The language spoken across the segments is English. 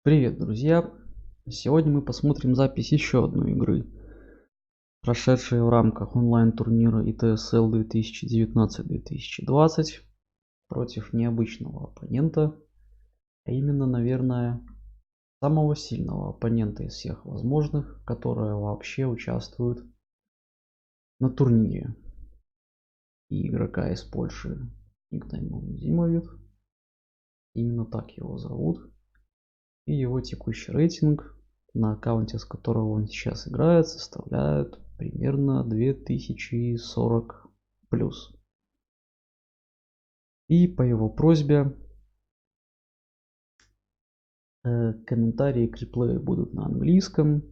Привет, друзья! Сегодня мы посмотрим запись еще одной игры, прошедшей в рамках онлайн-турнира ITSL 2019-2020 против необычного оппонента, а именно, наверное, самого сильного оппонента из всех возможных, которые вообще участвуют на турнире. И игрока из Польши никнеймом Ziemowit, именно так его зовут. И его текущий рейтинг на аккаунте, с которого он сейчас играет, составляет примерно 2040 плюс. И по его просьбе комментарии к реплею будут на английском,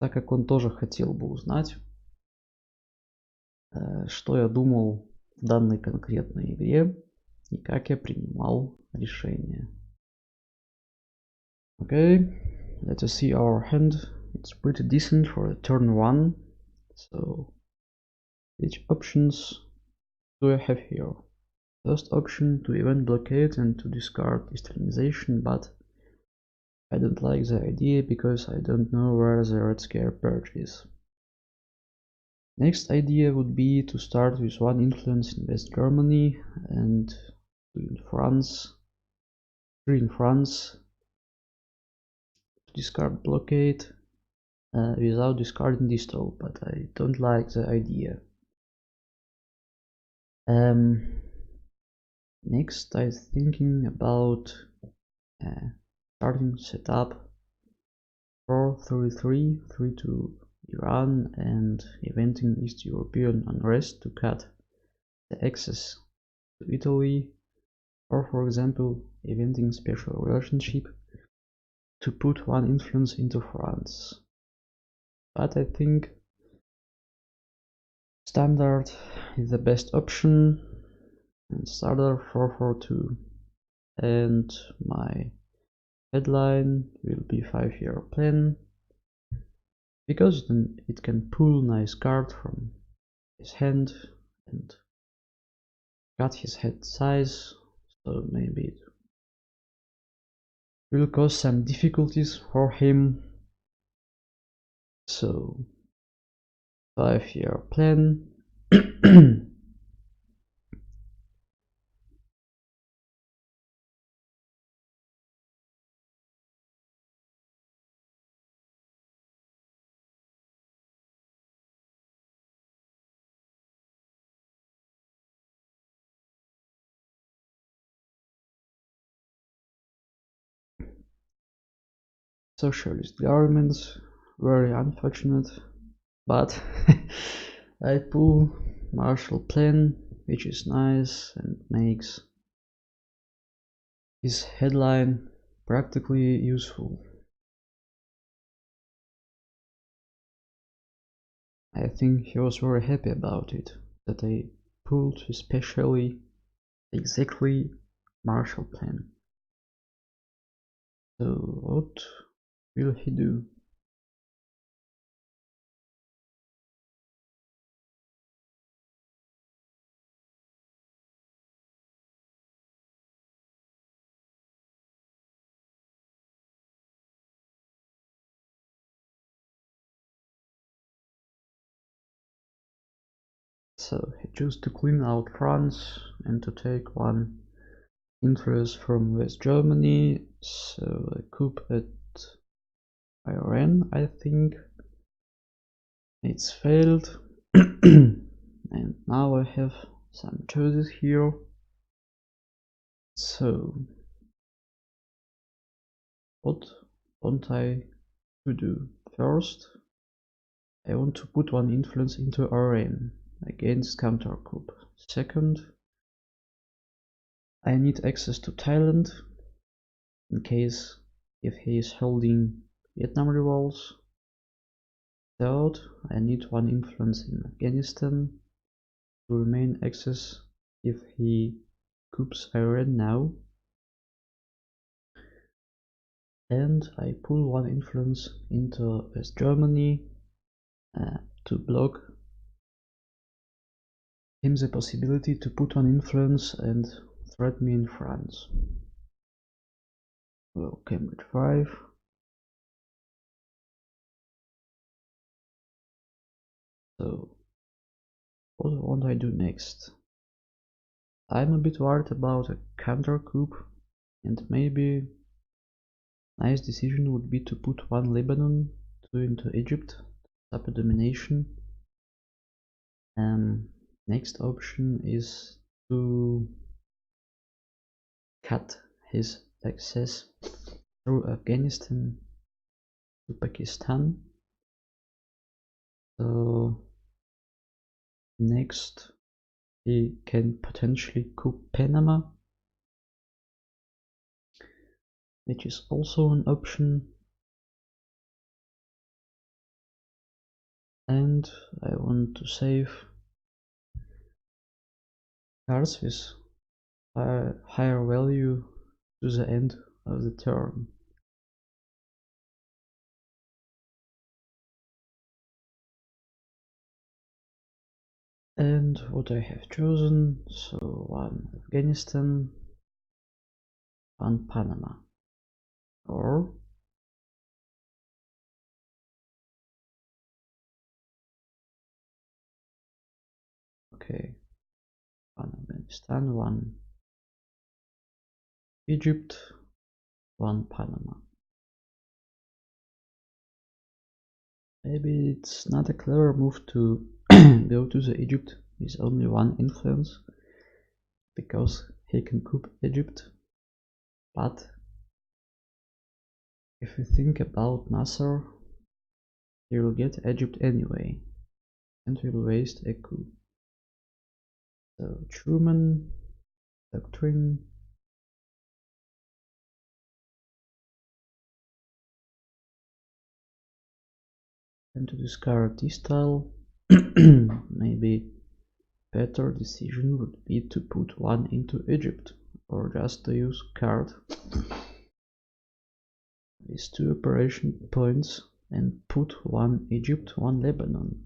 так как он тоже хотел бы узнать, что я думал в данной конкретной игре и как я принимал решение. Okay, let us see our hand. It's pretty decent for a turn 1. So, which options do I have here? First option, to event blockade and to discard destabilization, but I don't like the idea because I don't know where the red scare perch is. Next idea would be to start with one influence in West Germany and three in France, to discard blockade without discarding distro, but I don't like the idea. Next, I'm thinking about starting setup 4-3-3, 3-2 Iran, and eventing East European unrest to cut the access to Italy, or for example, eventing special relationship to put one influence into France. But I think standard is the best option, and starter 4-4-2, and my headline will be 5-year plan, because then it can pull nice card from his hand and cut his head size, so maybe it will cause some difficulties for him. So 5-year plan. Socialist governments, very unfortunate, but I pull Marshall Plan, which is nice and makes his headline practically useful. I think he was very happy about it, that I pulled especially exactly Marshall Plan. So what will he do? So he chose to clean out France and to take one interest from West Germany, so a coup at Iran, I think. It's failed. And now I have some choices here. So what want I to do? First, I want to put one influence into Iran against counter coup. Second, I need access to Thailand in case if he is holding Vietnam revolts. Third, I need one influence in Afghanistan to remain access if he coups Iran now. And I pull one influence into West Germany to block him the possibility to put one influence and threat me in France. Well, Cambridge 5. So what do I do next? I'm a bit worried about a counter coup, and maybe nice decision would be to put one Lebanon, two into Egypt, stop a domination. Next option is to cut his access through Afghanistan to Pakistan. So next he can potentially coup Panama, which is also an option. And I want to save cards with higher value to the end of the turn. And what I have chosen, so one Afghanistan, one Panama, or okay, one Afghanistan, one Egypt, one Panama. Maybe it's not a clever move to go to the Egypt with only one influence, because he can coup Egypt. But if you think about Nasser, he will get Egypt anyway, and will waste a coup. So Truman doctrine. And to discard this tile, maybe better decision would be to put one into Egypt, or just to use card with 2 operation points and put one Egypt, one Lebanon,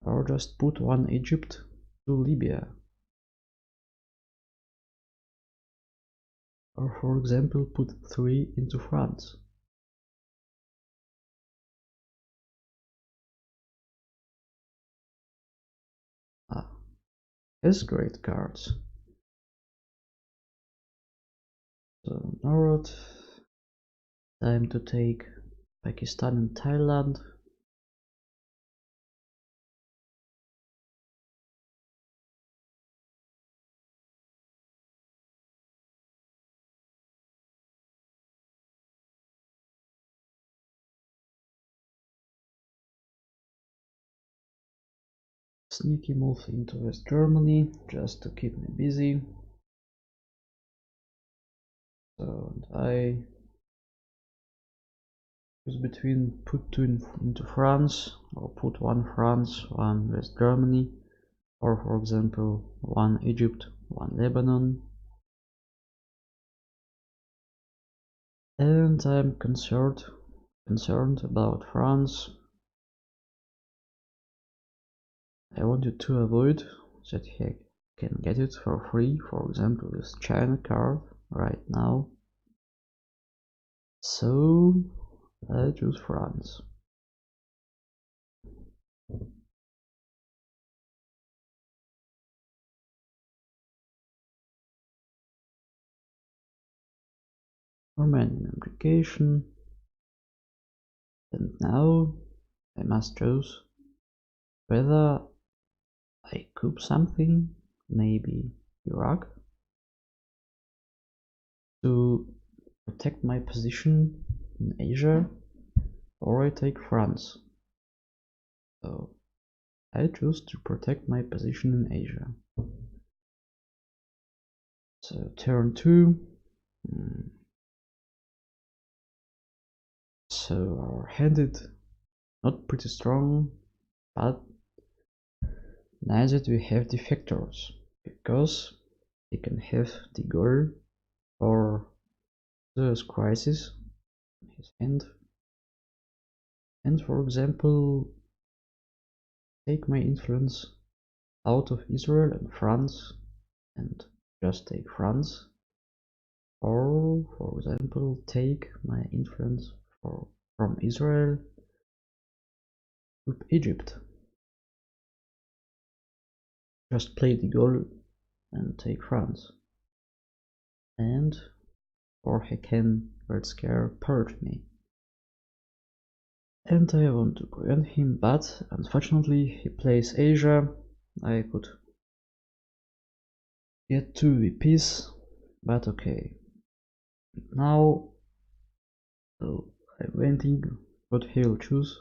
or just put one Egypt to Libya, or for example put 3 into France. Has great cards. So North, time to take Pakistan and Thailand. Sneaky move into West Germany just to keep me busy. So I choose between put 2 into France, or put 1 France, 1 West Germany, or for example 1 Egypt, 1 Lebanon. And I'm concerned about France. I wanted to avoid that he can get it for free, for example with China card right now. So I choose France. Romanian application. And now I must choose whether I coup something, maybe Iraq, to protect my position in Asia, or I take France. So I choose to protect my position in Asia. So turn 2. So our hand is not pretty strong, but nice that we have defectors, because he can have the goal or the crisis in his hand, and for example take my influence out of Israel and France and just take France, or So, for example, take my influence from Israel to Egypt. Just play the goal and take France. And or he can red scare purge me. And I want to prevent him, but unfortunately he plays Asia. I could get 2 VPs, but okay. Now, so I'm waiting what he'll choose,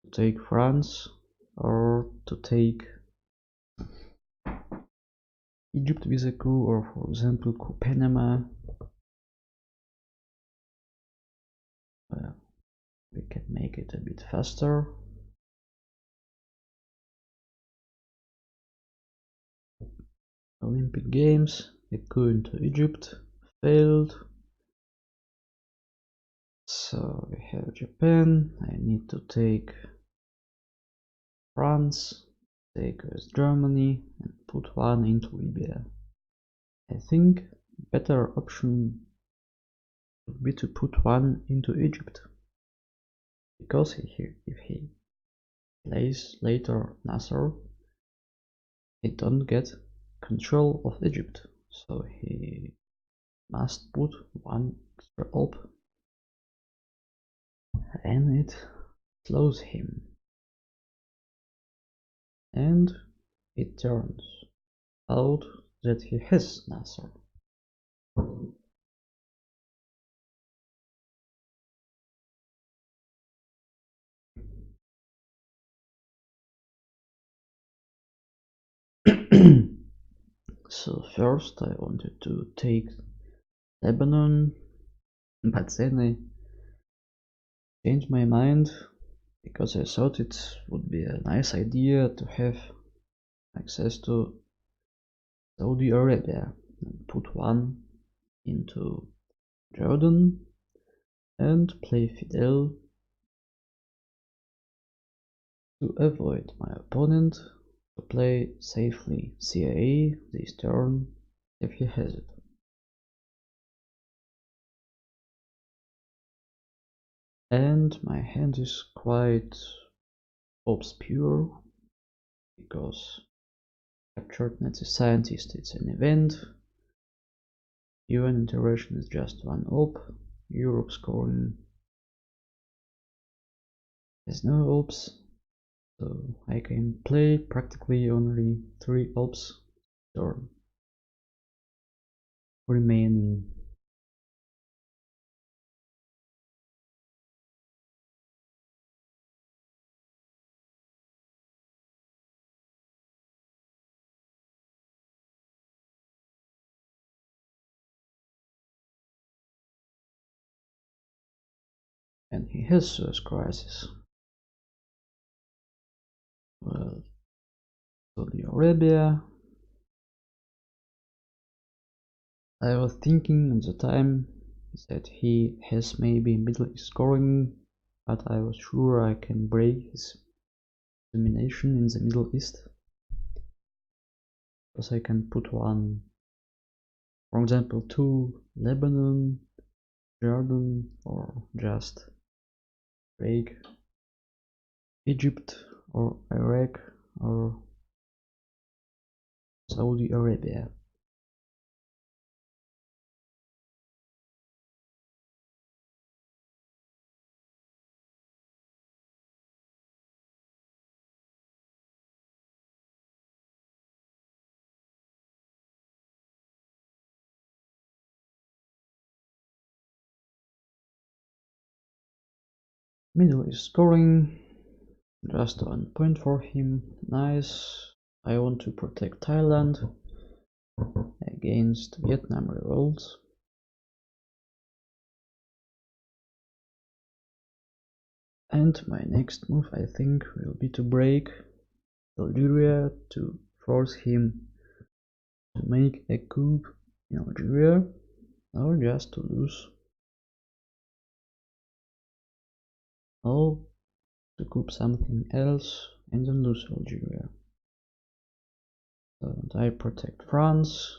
to take France or to take Egypt with a coup, or for example coup Panama. We can make it a bit faster. Olympic Games, a coup into Egypt, failed. So we have Japan. I need to take France, take West Germany, and put one into Libya. I think better option would be to put one into Egypt, because if he plays later Nasser, he don't get control of Egypt, so he must put one extra op, and it slows him. And it turns out that he has Nasser. So first I wanted to take Lebanon, but then I changed my mind, because I thought it would be a nice idea to have access to Saudi Arabia and put one into Jordan and play Fidel to avoid my opponent to play safely CIA this turn if he has it. And my hand is quite obscure, because captured Nazi scientist, it's an event, UN intervention is just one op, Europe scoring has no ops, so I can play practically only 3 ops turn remaining. And he has Suez Crisis. Well, Saudi Arabia. I was thinking at the time that he has maybe Middle East scoring, but I was sure I can break his domination in the Middle East, because I can put one, for example, to Lebanon, Jordan, or just break Egypt or Iraq or Saudi Arabia. Middle East scoring, just 1 point for him, nice. I want to protect Thailand against Vietnam revolts. And my next move, I think, will be to break Algeria, to force him to make a coup in Algeria, or just to lose, or to coup something else and then lose Algeria. So I protect France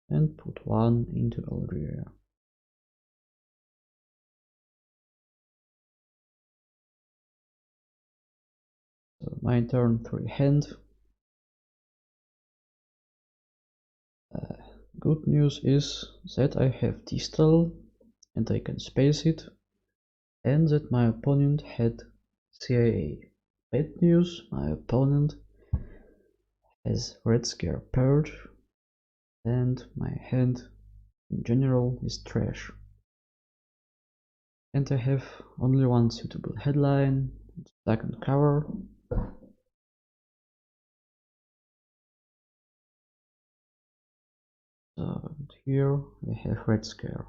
and put one into Algeria. my turn 3 hand. Good news is that I have distal and I can space it, and that my opponent had CIA. Bad news, my opponent has red scare paired, and my hand in general is trash. And I have only one suitable headline, second cover. So here I have red scare.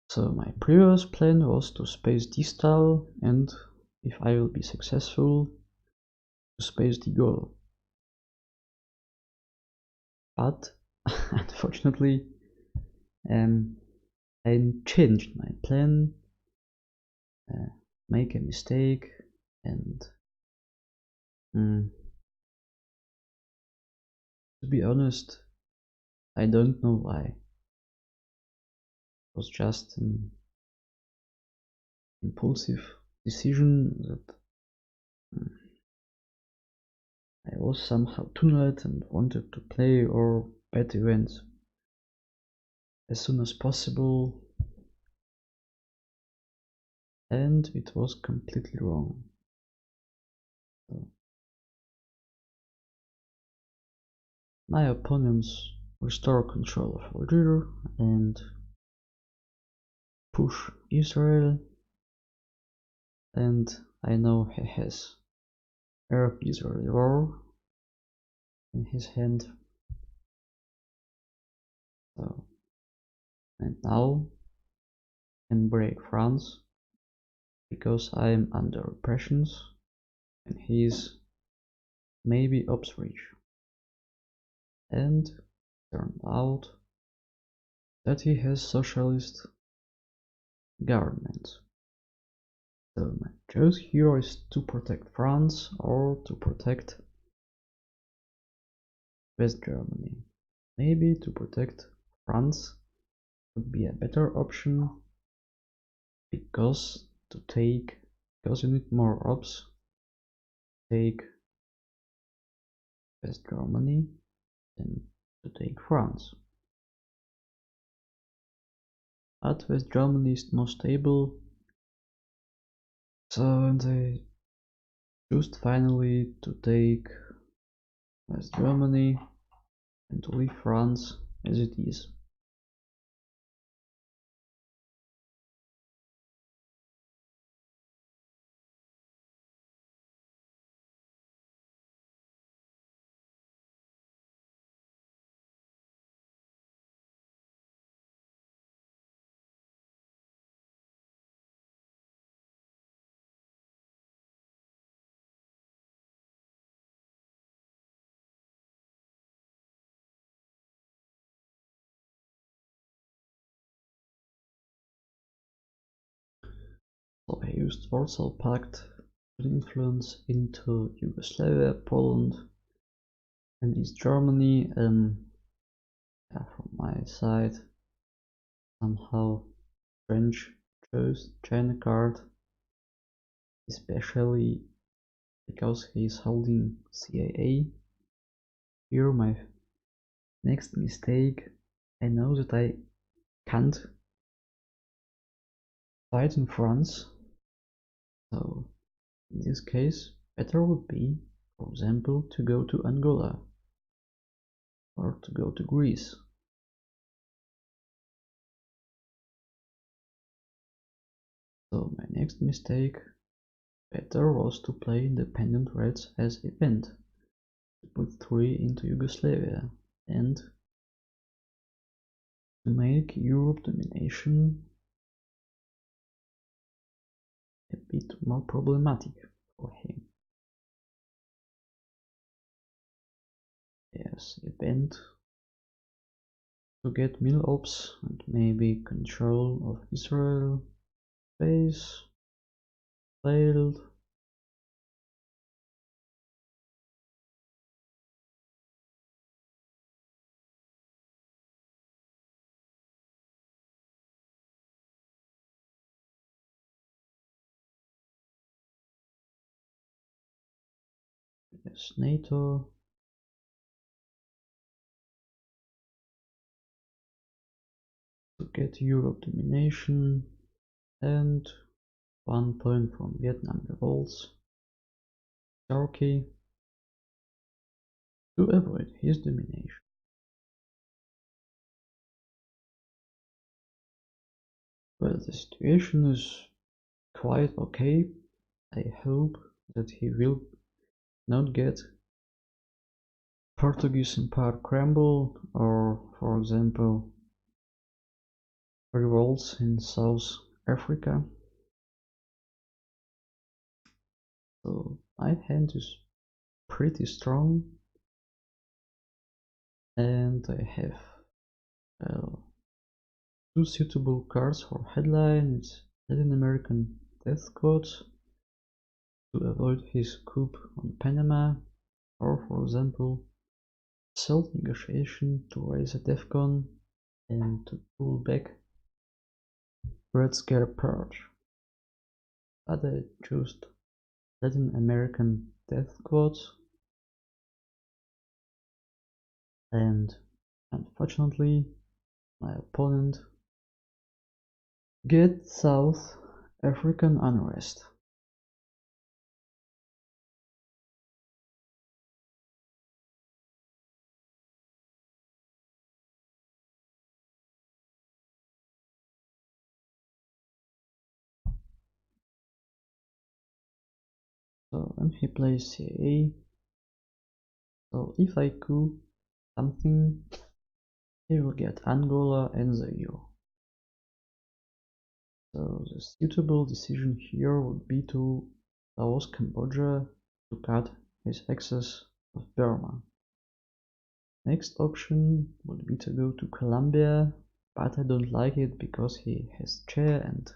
So my previous plan was to space distal, and if I will be successful, to space the goal. But unfortunately, I changed my plan, make a mistake, and to be honest, I don't know why. It was just an impulsive decision that I was somehow tunneled and wanted to play or bet events as soon as possible, and it was completely wrong. So my opponents restore control of Algeria and push Israel, and I know he has Arab-Israeli war in his hand. So, and now I can break France because I am under oppressions and he is maybe ops reach. And turned out that he has socialist government. So my choice here is to protect France or to protect West Germany. Maybe to protect France would be a better option because you need more ops, take West Germany than to take France. But West Germany is more stable, so they chose finally to take West Germany and to leave France as it is. So I used Warsaw Pact to influence into Yugoslavia, Poland, and East Germany. From my side, somehow French chose China card, especially because he is holding CIA. Here my next mistake. I know that I can't fight in France, so in this case better would be, for example, to go to Angola or to go to Greece. So my next mistake better was to play independent reds as event, to put 3 into Yugoslavia and to make Europe domination a bit more problematic for him. Yes, event to get mill ops and maybe control of Israel base failed. Yes, NATO. To get Europe domination and 1 point from Vietnam revolts. Turkey to avoid his domination. Well, the situation is quite okay. I hope that he will not get Portuguese Empire crumble, or for example revolts in South Africa. So my hand is pretty strong, and I have 2 suitable cards for headline. It's Latin American Death Squad to avoid his coup on Panama, or for example SEAL negotiation to raise a DEFCON and to pull back Red Scare Purge. But I chose Latin American Death Squad, and unfortunately my opponent gets South African unrest. So when he plays CA, so if I coup something, he will get Angola and the EU. So the suitable decision here would be to Laos, Cambodia to cut his access of Burma. Next option would be to go to Colombia, but I don't like it because he has chair and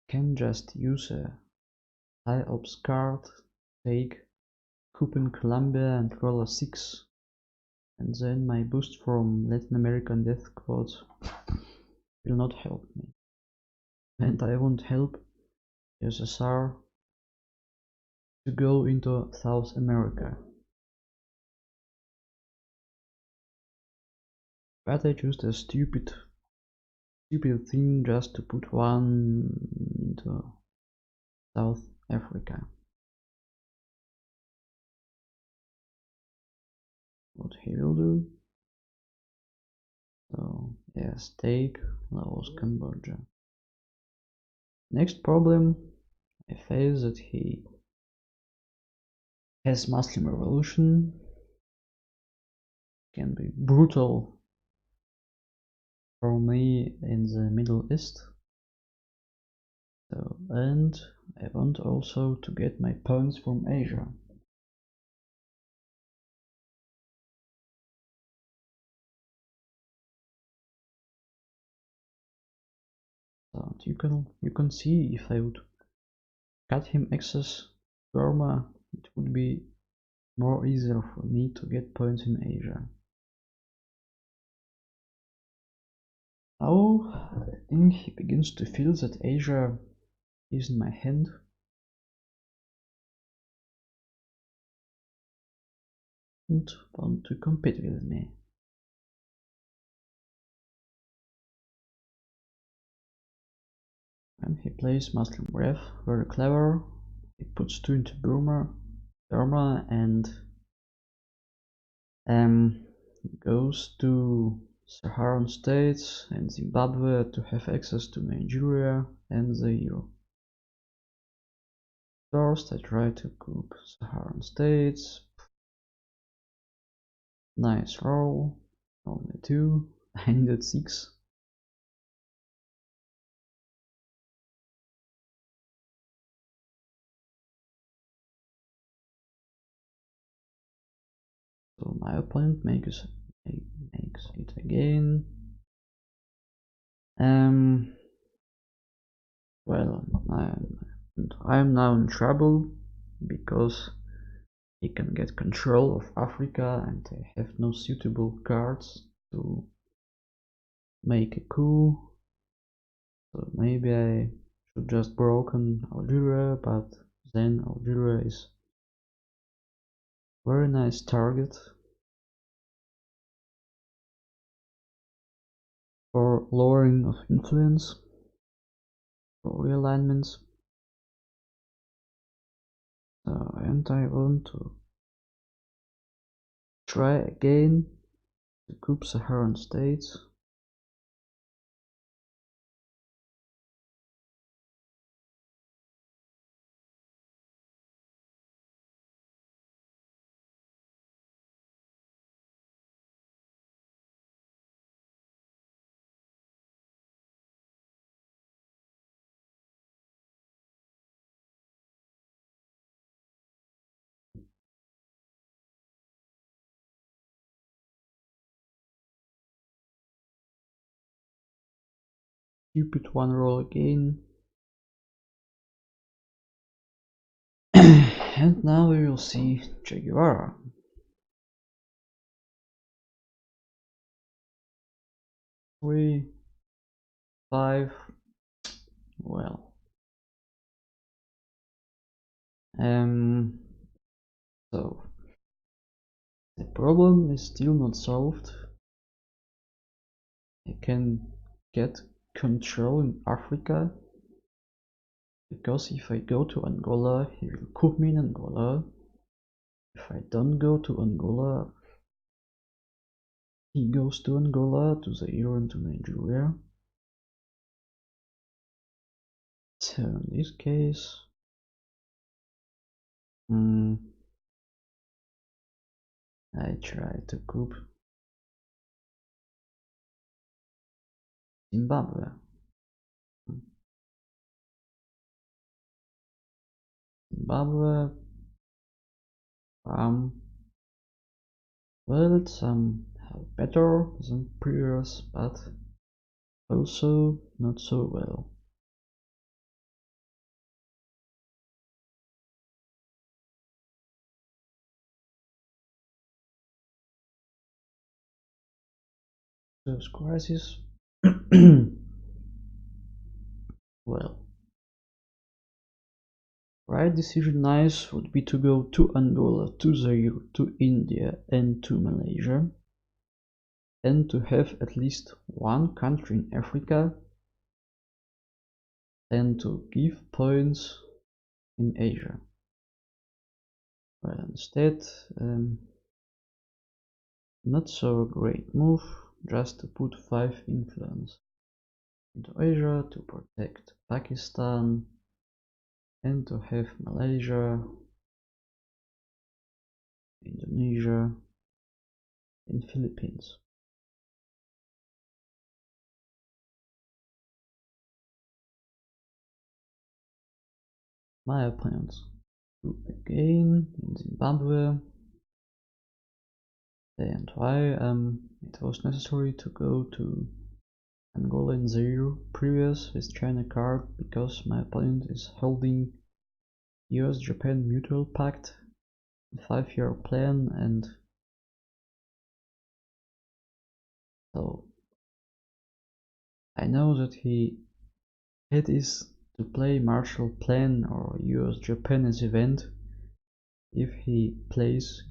can just use a high ops card, take coup in Colombia and roll a 6, and then my boost from Latin American Death Squad will not help me. And I won't help USSR to go into South America. But I chose a stupid thing just to put one into South Africa. What he will do. So yes, take Laos, Cambodia. Next problem I face that he has Muslim revolution. Can be brutal for me in the Middle East. So, and I want also to get my points from Asia. So you can see if I would cut him access Burma, it would be more easier for me to get points in Asia. Now I think he begins to feel that Asia is in my hand. And want to compete with me. And he plays Muslim Ref, very clever. He puts 2 into Burma and goes to Saharan states and Zimbabwe to have access to Nigeria and the EU. First I try to coup Saharan states. Nice roll, only 2, I needed 6. So my opponent makes it again. Well, I'm now in trouble because he can get control of Africa and I have no suitable cards to make a coup. So maybe I should just broken Algeria, but then Algeria is Very nice target for lowering of influence, for realignments. And I want to try again the sub-Saharan states. Stupid one roll again. And now we will see Che Guevara. 3, 5. Well. So the problem is still not solved. I can get control in Africa, because if I go to Angola, he will coup me in Angola. If I don't go to Angola, he goes to Angola, to Zaire and to Nigeria. So in this case, I try to coup Zimbabwe. Zimbabwe, well, some have better than previous, but also not so well. Those crisis. Well, right decision nice would be to go to Angola, to Zaire, to India and to Malaysia, and to have at least one country in Africa, and to give points in Asia. Well, instead, not so great move, just to put 5 influence into Asia to protect Pakistan and to have Malaysia, Indonesia and Philippines. My opponents do again in Zimbabwe. And why it was necessary to go to Angola and Zaire previous with China card, because my opponent is holding US-Japan Mutual Pact, 5-year plan, and so I know that he had is to play Marshall Plan or US-Japan as event if he plays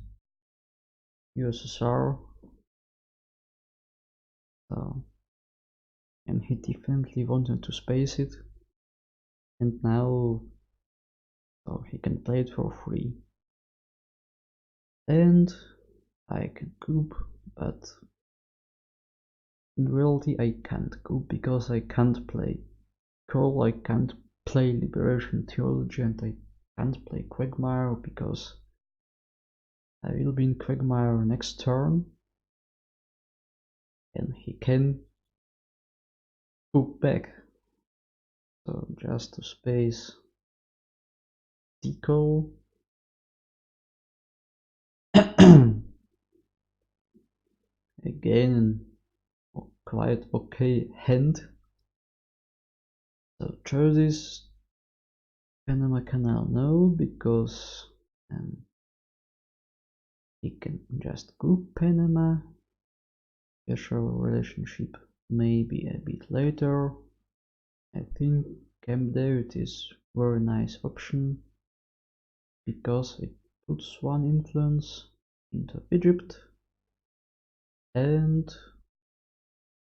USSR. So, and he definitely wanted to space it, and now so he can play it for free. And I can coup, but in reality I can't coup because I can't play Curl, I can't play Liberation Theology, and I can't play Quagmire because I will be in Quagmire next turn and he can coup back. So just to space decal. Again, quite okay hand. So chooses Panama Canal no, because he can just coup Panama. Special relationship maybe a bit later. I think Camp David is very nice option because it puts one influence into Egypt and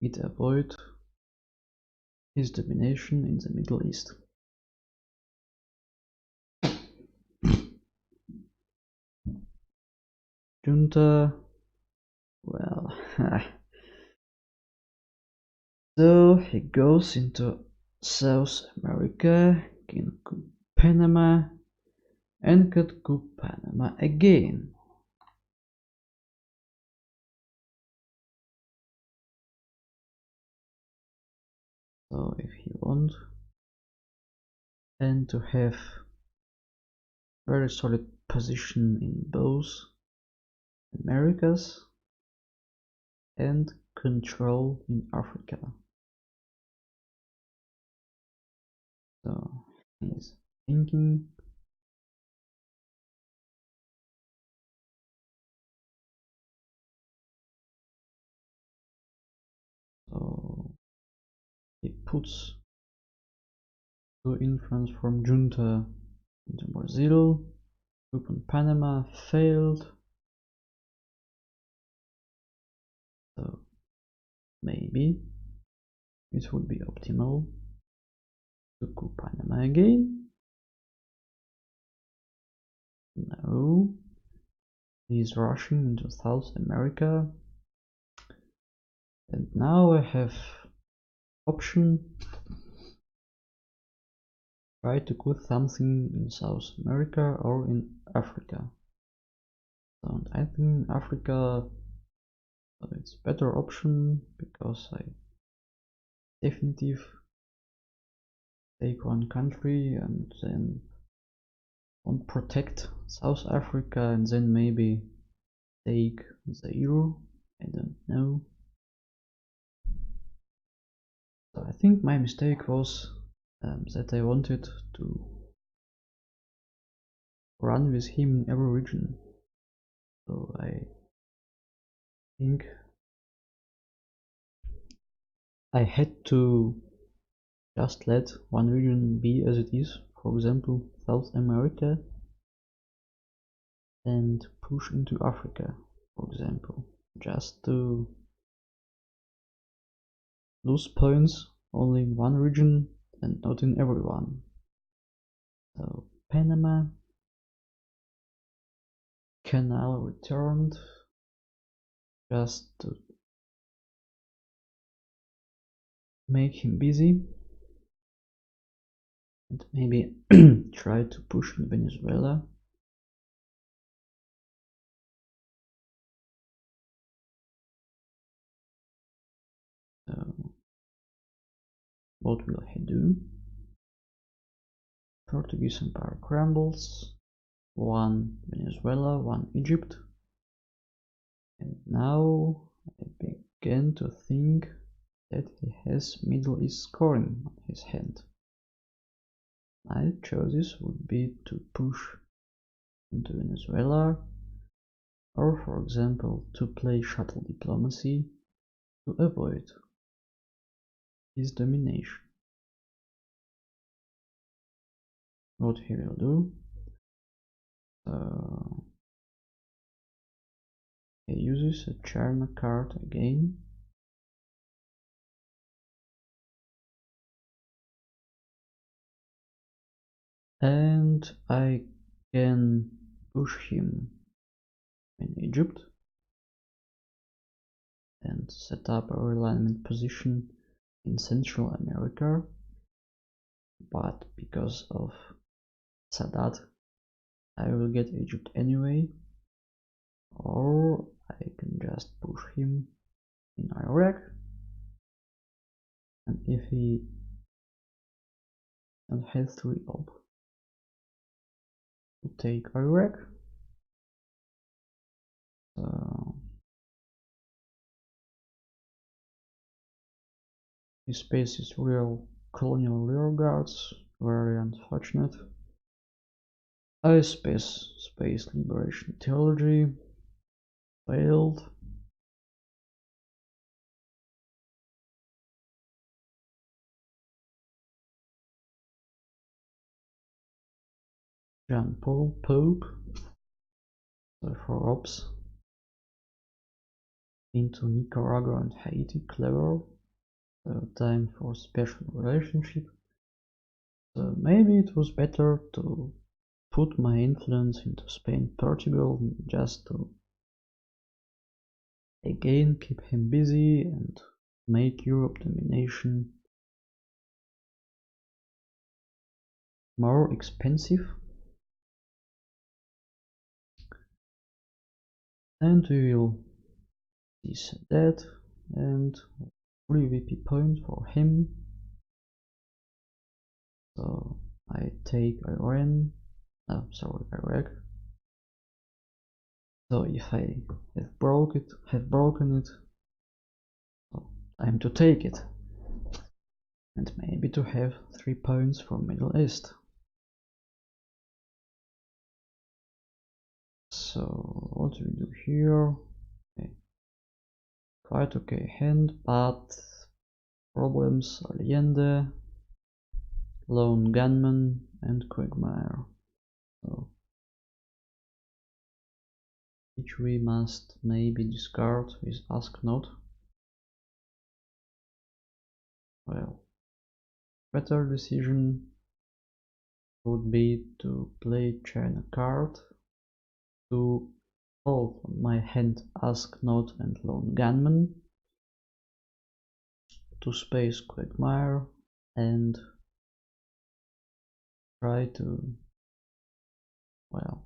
it avoids his domination in the Middle East. Junta, well, so he goes into South America, can coup Panama, and could coup Panama again. So if he wants and to have very solid position in both Americas and control in Africa. So he's thinking. So he puts two influence from Junta into Brazil. Group on Panama failed. So maybe it would be optimal to coup Panama again. No, he's rushing into South America, and now I have option try to coup something in South America or in Africa. So I think Africa it's better option because I definitive take one country and then want protect South Africa and then maybe take the euro. I don't know. So I think my mistake was that I wanted to run with him in every region. So I think I had to just let one region be as it is, for example South America, and push into Africa, for example, just to lose points only in one region and not in everyone. So Panama, Canal returned just to make him busy and maybe try to push in Venezuela. So what will he do? Portuguese Empire crumbles, one Venezuela, one Egypt, and now I began to think that he has Middle East scoring on his hand. My choices would be to push into Venezuela, or for example to play shuttle diplomacy to avoid his domination. What he will do, he uses a China card again, and I can push him in Egypt and set up a realignment position in Central America, but because of Sadat I will get Egypt anyway, or I can just push him in Iraq, and if he has 3 op to take Iraq, he spaces real colonial rearguards, very unfortunate. I space liberation theology, failed. Jean Paul Pope, So for ops into Nicaragua and Haiti, clever. So time for special relationship. So maybe it was better to put my influence into Spain, Portugal, just to again keep him busy and make Europe domination more expensive. And we will see that and 3 VP points for him. So I take Iran, Iraq. So if I have broken it, so time to take it. And maybe to have 3 points from Middle East. So what do we do here? Okay. Quite okay hand, but problems Allende, Lone Gunman and Quagmire. So which we must maybe discard with Ask Not. Well, better decision would be to play China card to hold on my hand Ask Not and Lone Gunman, to space Quagmire and try to, well,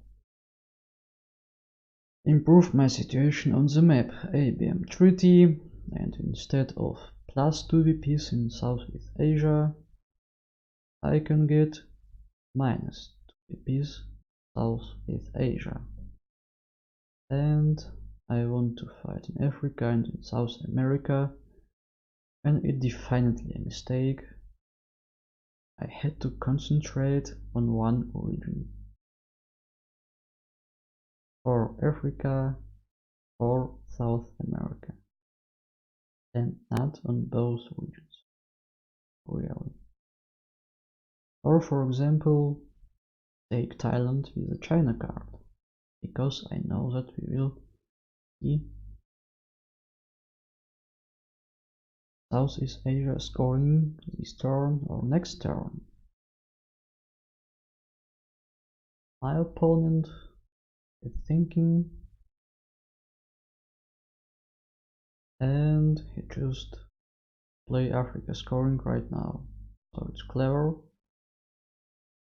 improve my situation on the map. ABM Treaty, and instead of plus 2 VPs in Southeast Asia, I can get minus 2 VPs Southeast Asia. And I want to fight in Africa and in South America, and it's definitely a mistake. I had to concentrate on one region. For Africa or South America, and not on both regions, really. Or for example, take Thailand with a China card, because I know that we will see Southeast Asia scoring this turn or next turn. My opponent is thinking, and he just play Africa scoring right now, so it's clever.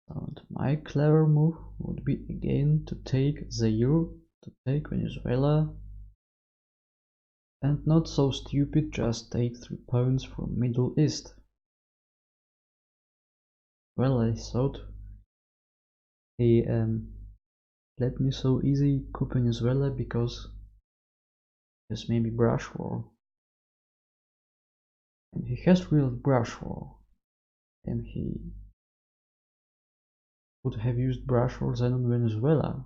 And my clever move would be again to take Zaire, to take Venezuela, and not so stupid just take 3 points from Middle East. Well, I thought he let me so easy coup Venezuela because there's maybe brush war, and he has real brush war, and he would have used brush war then on Venezuela,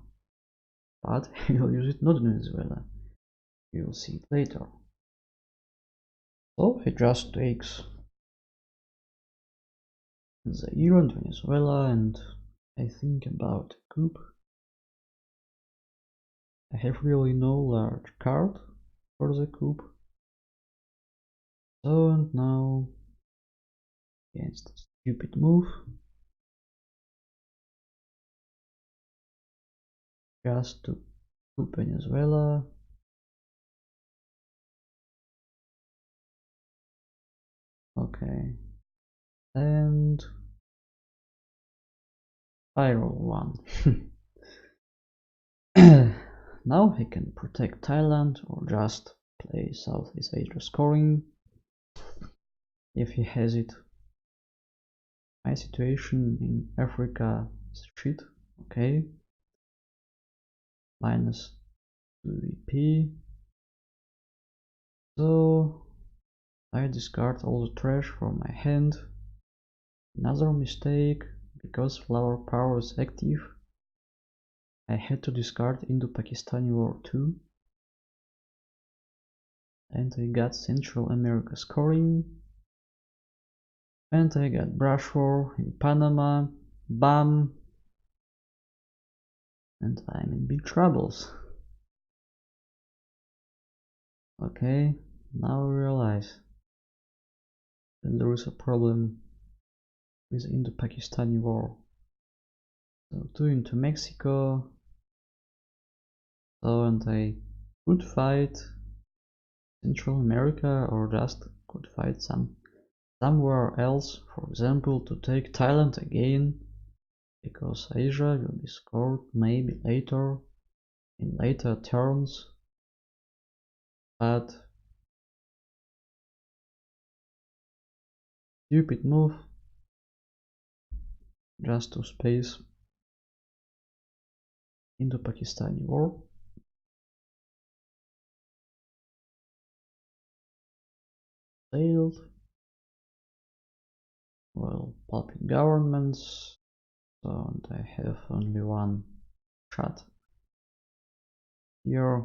but he will use it not on Venezuela. You will see it later. So he just takes Zaire and Venezuela, and I think about a coup. I have really no large card for the coup. So and now against the stupid move, just to coup Venezuela. Okay, and I roll 1. Now he can protect Thailand or just play Southeast Asia scoring if he has it. My situation in Africa is shit. Okay, minus 2 VP. So I discard all the trash from my hand. Another mistake, because flower power is active, I had to discard Indo-Pakistani War 2. And I got Central America scoring. And I got Brush War in Panama. Bam! And I'm in big troubles. Okay, now I realize that there is a problem with Indo-Pakistani war. So 2 into Mexico. So, and I could fight Central America or just could fight somewhere else, for example to take Thailand again, because Asia will be scored maybe later, in later turns, but stupid move, just to space into Pakistani war. Failed. Well, puppet governments, so and I have only one shot here.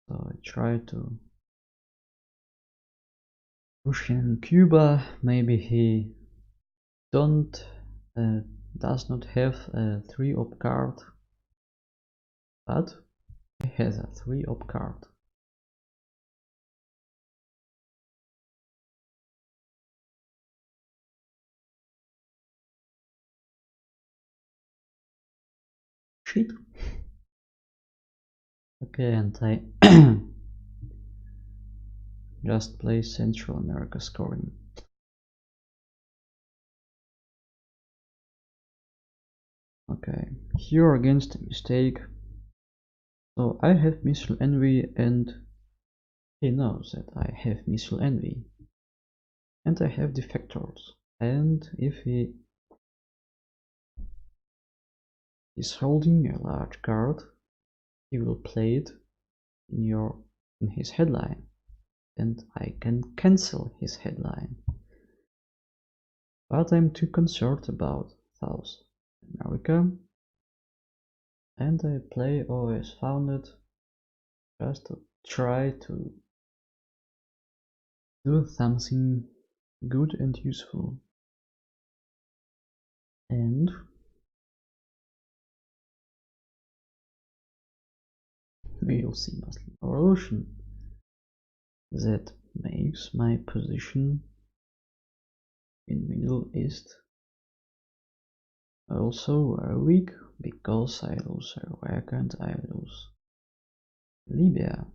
So I try to push him in Cuba. Maybe he does not have a 3-op card, but he has a 3-op card. Shit. Okay, and I just play Central America scoring. Okay, here against a mistake. So I have missile envy and he knows that I have missile envy. And I have defectors. And if he is holding a large card, he will play it in his headline. And I can cancel his headline. But I'm too concerned about South America, and I play OS Founded just to try to do something good and useful. And we will see Muslim Revolution. That makes my position in Middle East also very weak, because I lose Iraq and I lose Libya.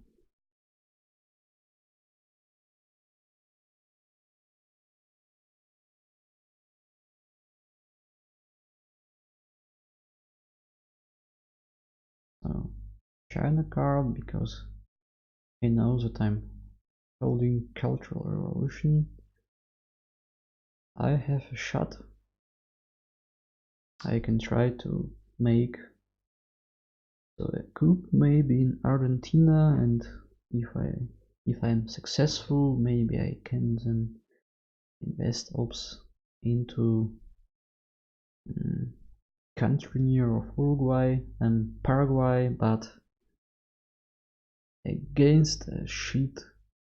So China card, because he knows that I'm holding Cultural Revolution. I have a shot. I can try to make a coup maybe in Argentina, and if I'm successful, maybe I can then invest ops into country near of Uruguay and Paraguay, but against a shit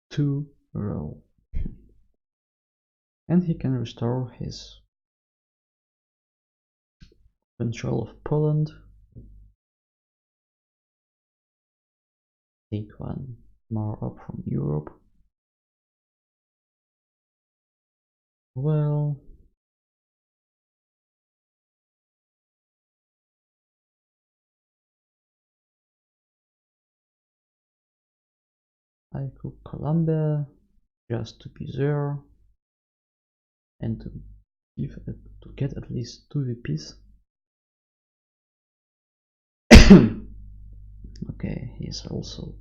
2 roll. And he can restore his control of Poland. Take one more up from Europe. Well, I could Colombia just to be there and to get at least 2 VPs. Okay, he's also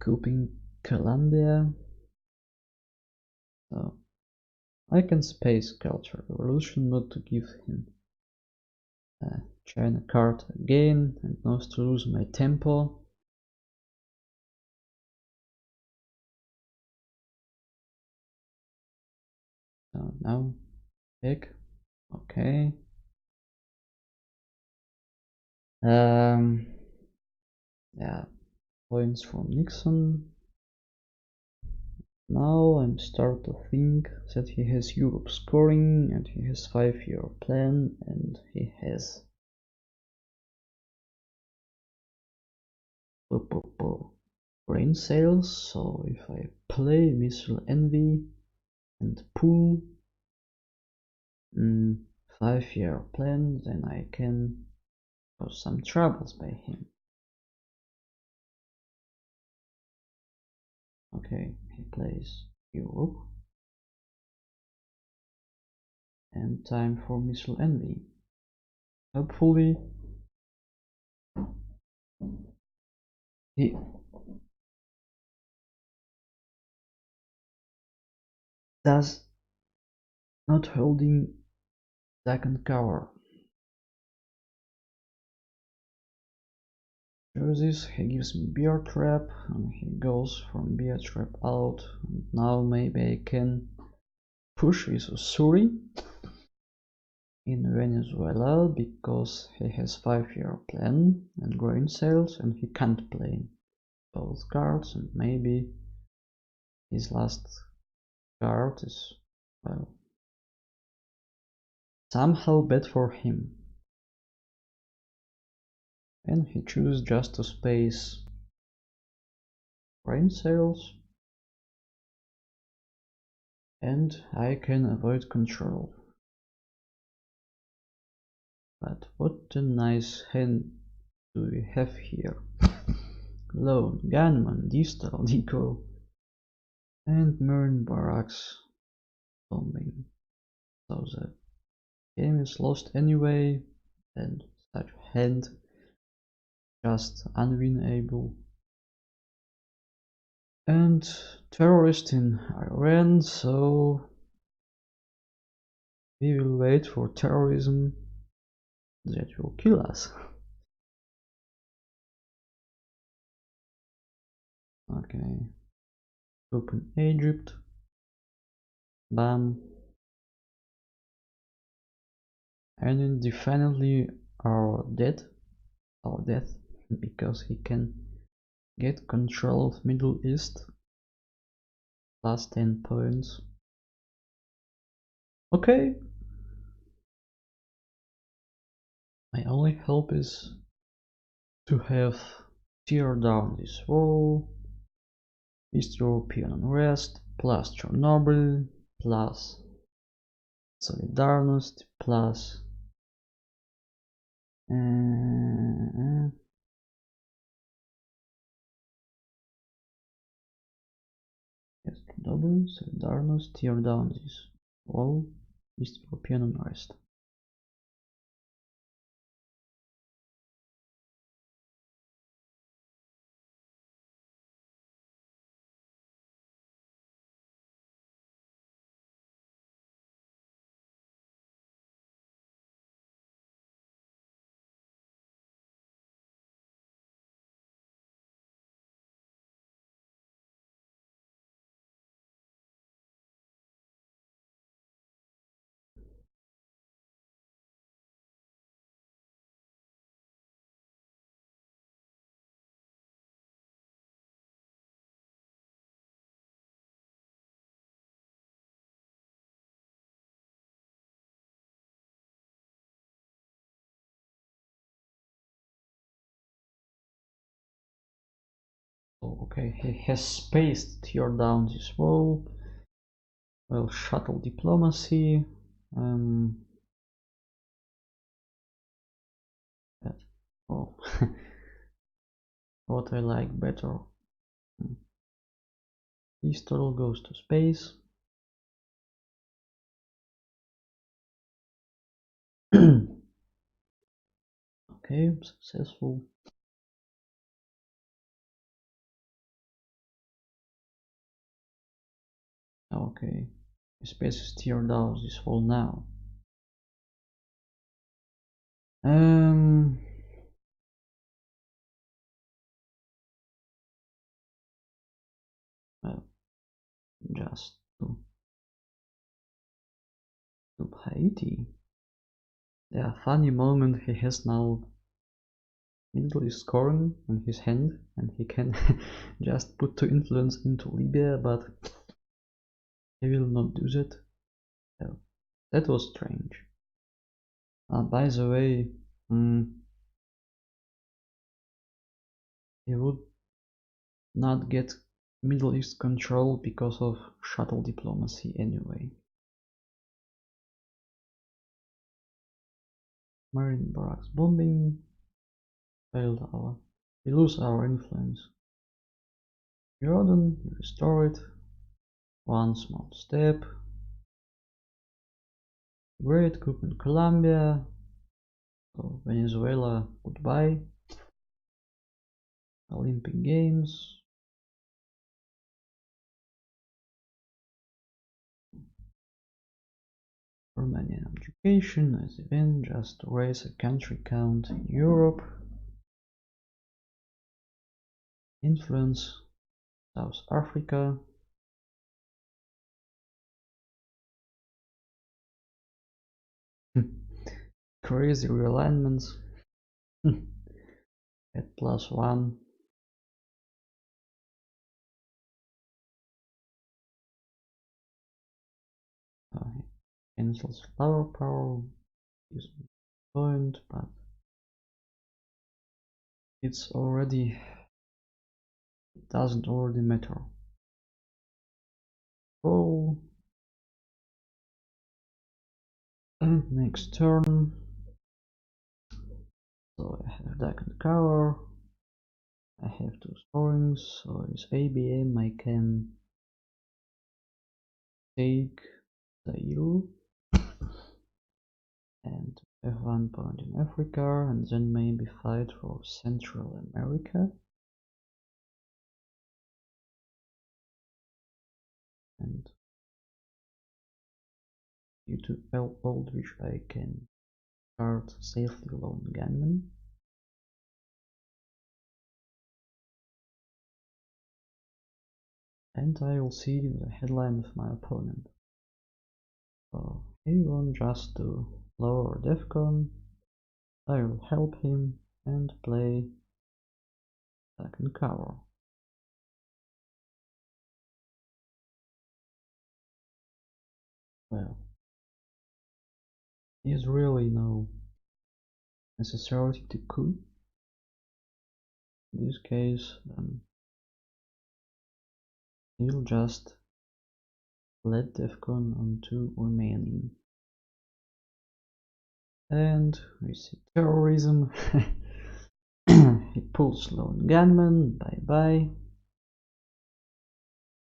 couping Colombia. So I can space Cultural Revolution not to give him a China card again and not to lose my tempo. So now pick. Okay. Yeah, points from Nixon. now I'm start to think that he has Europe scoring, and he has 5-year plan, and he has brain sales. So if I play Missile Envy and pull 5-year plan, then I can cause some troubles by him. Okay, he plays Europe. And time for Missile Envy. Hopefully he does not holding second cover. Chooses, he gives me bear trap, and he goes from bear trap out, and now maybe I can push with Usuri in Venezuela because he has 5-year plan and grain sales, and he can't play both cards, and maybe his last card is, well, somehow bad for him. And he chooses just to space grain sales, and I can avoid control. But what a nice hand do we have here. Lone, Gunman, Distal, Deco, and Marine Barracks bombing. So the game is lost anyway, and such hand just unwinnable. And terrorist in Iran, so we will wait for terrorism that will kill us. Okay, open Egypt, bam, and then definitely our death, because he can get control of Middle East, plus 10 points. Okay, my only hope is to have tear down this wall, East European unrest, plus Chernobyl, plus Solidarność, plus yes, Chernobyl, Solidarność, tear down this wall, East European unrest. Okay, he has spaced tear down this wall. Well, shuttle diplomacy. Oh, what I like better. Pistol goes to space. Okay, successful. Okay, space is tear down this wall now. Well, just to Haiti. Yeah, funny moment he has now. Middle is scoring in his hand, and he can just put 2 influence into Libya, but I will not do that. Oh, that was strange. By the way, he would not get Middle East control because of shuttle diplomacy anyway. Marine barracks bombing failed we lose our influence. Jordan, restore it. One small step. Great coup in Colombia. So Venezuela, goodbye. Olympic Games. Romanian education as event just to raise a country count in Europe. Influence South Africa. Crazy realignments. At +1. Cancels flower power. Use point, but it doesn't already matter. Oh, and next turn. So I have deck and cover. I have 2 scorings, so it's ABM. I can take the EU and have 1 point in Africa, and then maybe fight for Central America. And due to Eldritch, I can start safely Lone Gunman. And I will see the headline of my opponent. So he wants just to lower Defcon. I will help him and play second cover. Well, there's really no necessity to coup. In this case, he'll just let Defcon on 2 remaining. And we see terrorism. He pulls Lone Gunman, bye bye.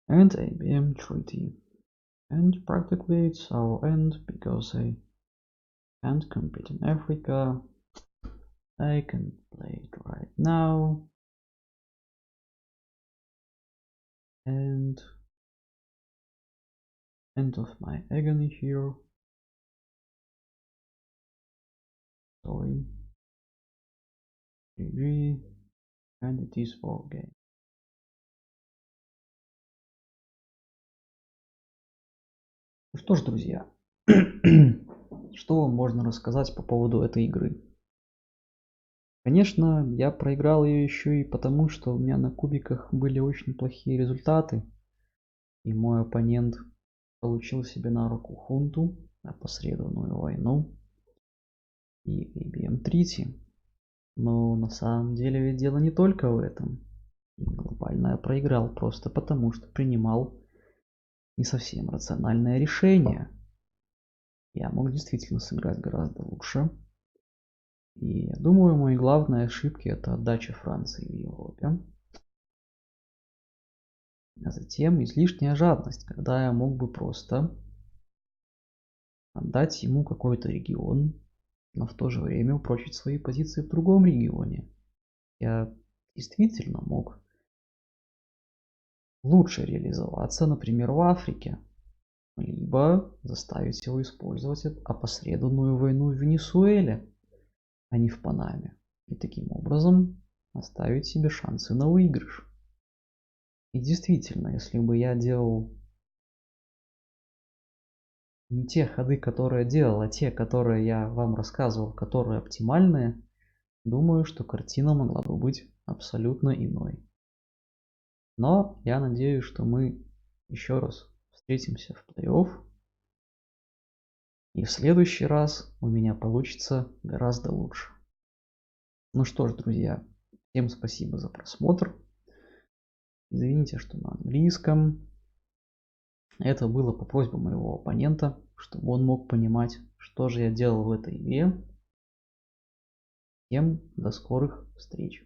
And ABM treaty. And practically it's our end because I can't compete in Africa. I can play it right now. And end of my agony here. Sorry. GG. And it is for game. Ну что ж, друзья, что вам можно рассказать по поводу этой игры? Конечно, я проиграл ее еще и потому, что у меня на кубиках были очень плохие результаты, и мой оппонент получил себе на руку хунту, опосредованную войну и IBM Treaty. Но на самом деле ведь дело не только в этом. Глобально я проиграл просто потому, что принимал не совсем рациональное решение. Я мог действительно сыграть гораздо лучше. И я думаю, мои главные ошибки — это отдача Франции в Европе. А затем излишняя жадность, когда я мог бы просто отдать ему какой-то регион, но в то же время упрочить свои позиции в другом регионе. Я действительно мог лучше реализоваться, например, в Африке, либо заставить его использовать опосредованную войну в Венесуэле, а не в Панаме, и таким образом оставить себе шансы на выигрыш. И действительно, если бы я делал не те ходы, которые делал, а те, которые я вам рассказывал, которые оптимальные, думаю, что картина могла бы быть абсолютно иной. Но я надеюсь, что мы еще раз Встретимся в плей-офф. И в следующий раз у меня получится гораздо лучше. Ну что ж, друзья, всем спасибо за просмотр. Извините, что на английском. Это было по просьбе моего оппонента, чтобы он мог понимать, что же я делал в этой игре. Всем до скорых встреч.